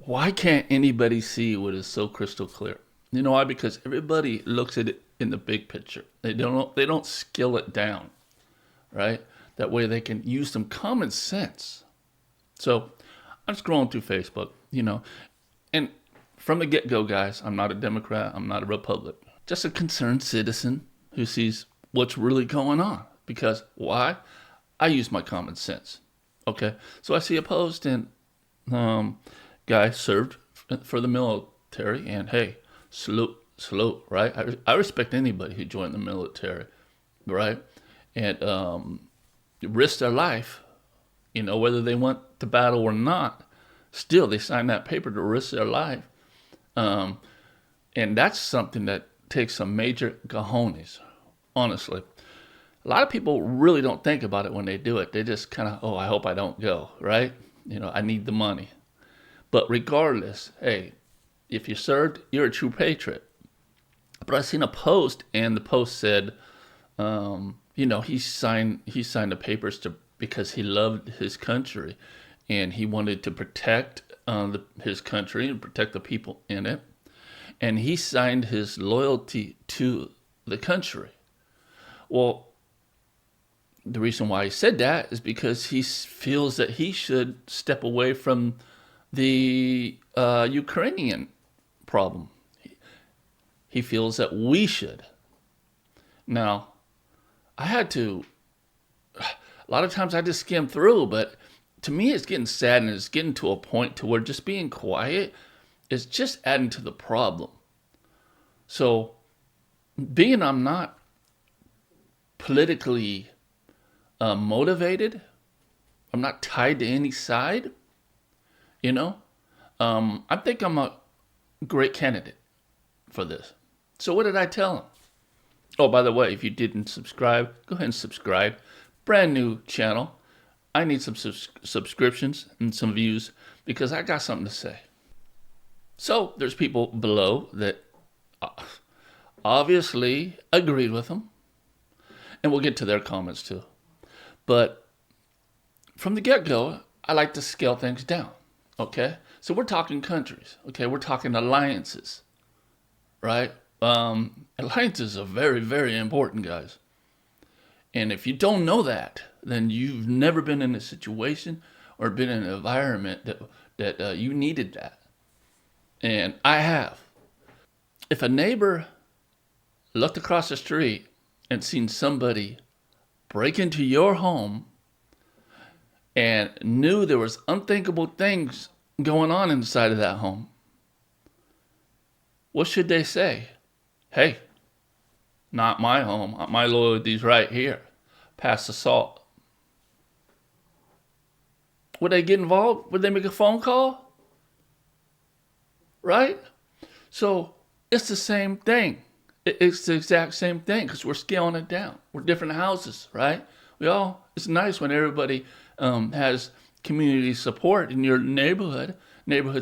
Why can't anybody see what is so crystal clear? You know why? Because everybody looks at it in the big picture. They don't scale it down, right? That way they can use some common sense. So I'm scrolling through Facebook, and from the get go, guys, I'm not a Democrat, I'm not a Republican, just a concerned citizen who sees what's really going on. Because why? I use my common sense. Okay, so I see a post and um, guy served for the military, and hey, salute, right? I respect anybody who joined the military, right? And risked their life, whether they went to battle or not. Still, they signed that paper to risk their life, um, and that's something that takes some major cojones, honestly. A lot of people really don't think about it when they do it. They just kind of, oh, I hope I don't go, right? I need the money. But regardless, hey, if you served, you're a true patriot. But I seen a post, and the post said, he signed the papers to because he loved his country, and he wanted to protect his country and protect the people in it, and he signed his loyalty to the country. Well, the reason why he said that is because he feels that he should step away from the Ukrainian problem. He feels that we should. Now, I had to, a lot of times I just skim through, but to me it's getting sad, and it's getting to a point to where just being quiet is just adding to the problem. So, being I'm not politically motivated, I'm not tied to any side, you know, I think I'm a great candidate for this. So what did I tell him? Oh, by the way, if you didn't subscribe, go ahead and subscribe. Brand new channel. I need some subscriptions and some views because I got something to say. So there's people below that uh, obviously agreed with him, and we'll get to their comments too. But from the get-go, I like to scale things down. Okay, so we're talking countries. Okay, we're talking alliances, right? Alliances are very, very important, guys. And if you don't know that, then you've never been in a situation or been in an environment that you needed that. And I have. If a neighbor looked across the street and seen somebody break into your home and knew there was unthinkable things going on inside of that home, what should they say? Hey, not my home. My loyalty's right here. Pass the salt. Would they get involved? Would they make a phone call? Right? So it's the same thing. It's the exact same thing because we're scaling it down. We're different houses, right? It's nice when everybody has community support in your neighborhood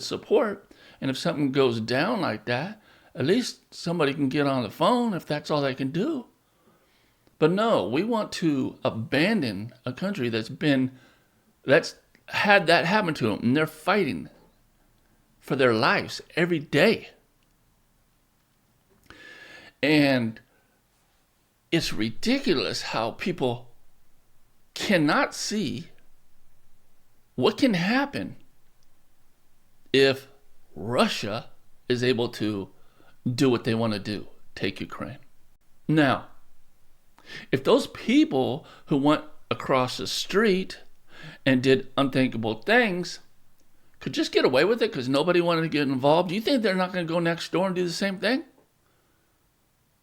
support. And if something goes down like that, at least somebody can get on the phone if that's all they can do. But no, we want to abandon a country that's had that happen to them, and they're fighting for their lives every day. And it's ridiculous how people cannot see what can happen if Russia is able to do what they want to do, take Ukraine. Now, if those people who went across the street and did unthinkable things could just get away with it because nobody wanted to get involved, do you think they're not going to go next door and do the same thing?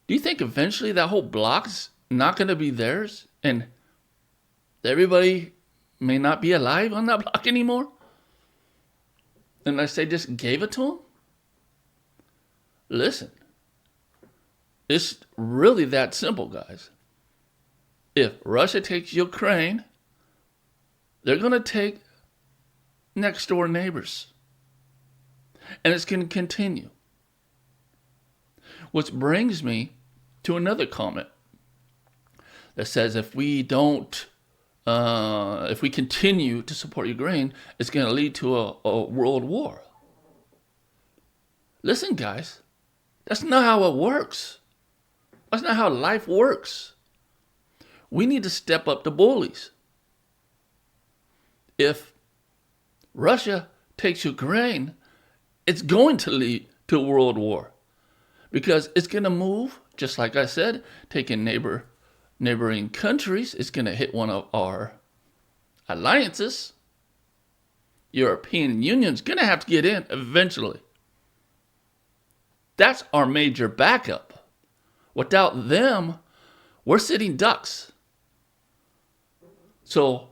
Do you think eventually that whole block's not going to be theirs and everybody may not be alive on that block anymore unless they just gave it to them? Listen, it's really that simple, guys. If Russia takes Ukraine, they're going to take next door neighbors. And it's going to continue. Which brings me to another comment that says if we continue to support Ukraine, it's going to lead to a world war. Listen, guys, that's not how it works. That's not how life works. We need to step up the bullies. If Russia takes Ukraine, it's going to lead to a world war because it's going to move, just like I said, taking neighboring countries. It's going to hit one of our alliances. European Union's going to have to get in eventually. That's our major backup. Without them, we're sitting ducks. So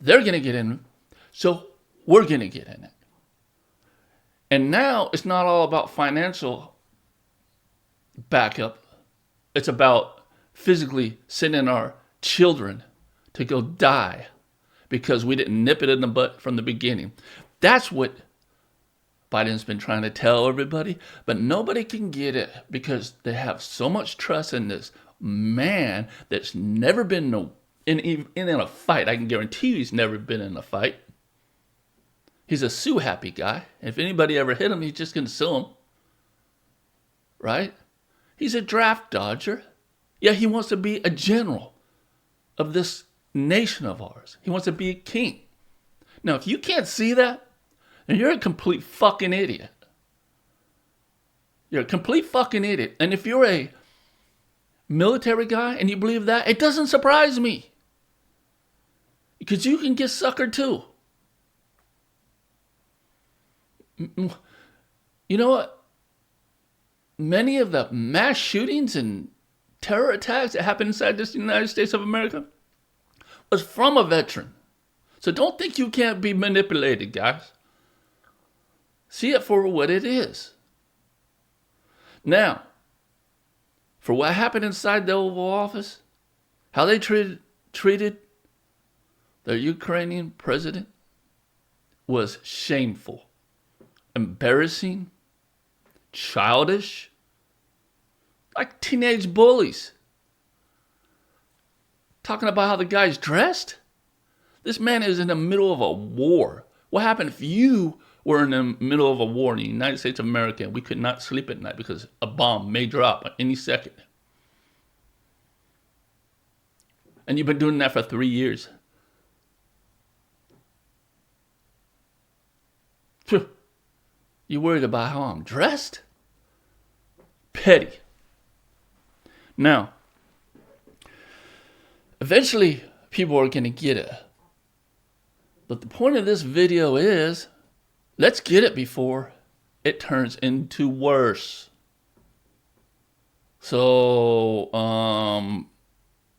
they're going to get in. So we're going to get in it. And now it's not all about financial backup. It's about physically sending our children to go die because we didn't nip it in the butt from the beginning. That's what Biden's been trying to tell everybody, but nobody can get it because they have so much trust in this man that's never been in a fight. I can guarantee you he's never been in a fight. He's a sue happy guy. If anybody ever hit him, he's just going to sue him. Right? He's a draft dodger. Yeah, he wants to be a general of this nation of ours. He wants to be a king. Now, if you can't see that, then you're a complete fucking idiot. You're a complete fucking idiot. And if you're a military guy and you believe that, it doesn't surprise me. Because you can get suckered too. You know what? Many of the mass shootings and terror attacks that happened inside this United States of America was from a veteran. So don't think you can't be manipulated, guys. See it for what it is. Now, for what happened inside the Oval Office, how they treated the Ukrainian president was shameful, embarrassing, childish, like teenage bullies. Talking about how the guy's dressed. This man is in the middle of a war. What happened if you were in the middle of a war in the United States of America and we could not sleep at night because a bomb may drop at any second? And you've been doing that for 3 years. You worried about how I'm dressed? Petty. Now, eventually people are going to get it. But the point of this video is, let's get it before it turns into worse. So,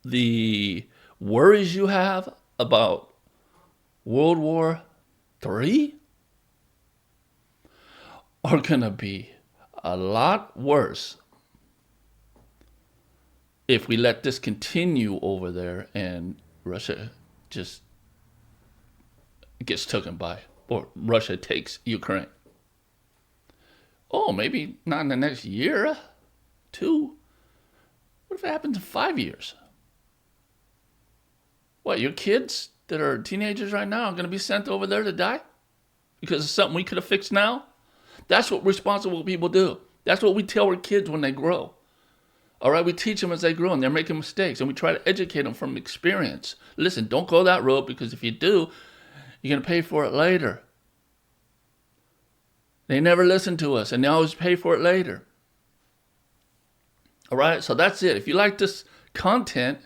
the worries you have about World War III are going to be a lot worse if we let this continue over there and Russia just gets taken by, or Russia takes Ukraine. Oh, maybe not in the next year, 2. What if it happens in 5 years? What, your kids that are teenagers right now are going to be sent over there to die? Because of something we could have fixed now? That's what responsible people do. That's what we tell our kids when they grow. All right, we teach them as they grow and they're making mistakes, and we try to educate them from experience. Listen, don't go that road, because if you do, you're going to pay for it later. They never listen to us, and they always pay for it later. All right, so that's it. If you like this content,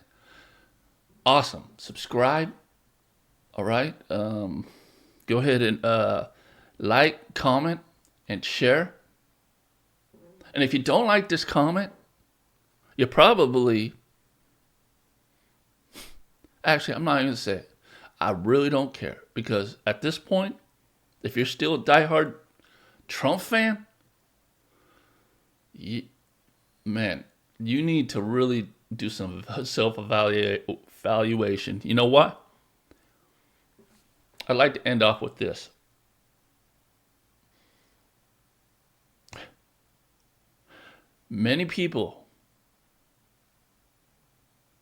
awesome. Subscribe. All right. Go ahead and like, comment, and share. And if you don't like this comment, you probably... Actually, I'm not even going to say it. I really don't care, because at this point, if you're still a diehard Trump fan, man, you need to really do some self-evaluation. You know what? I'd like to end off with this. Many people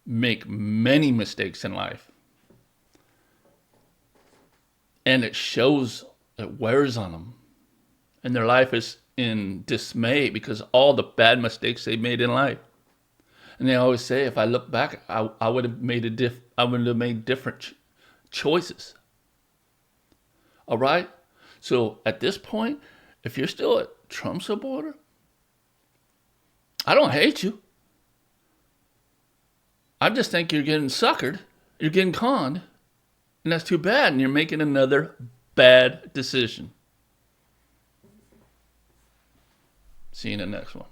make many mistakes in life. And it shows, it wears on them. And their life is in dismay because all the bad mistakes they made in life. And they always say, if I look back, I would have made different choices. All right. So at this point, if you're still a Trump supporter, I don't hate you. I just think you're getting suckered. You're getting conned. And that's too bad. And you're making another bad decision. See you in the next one.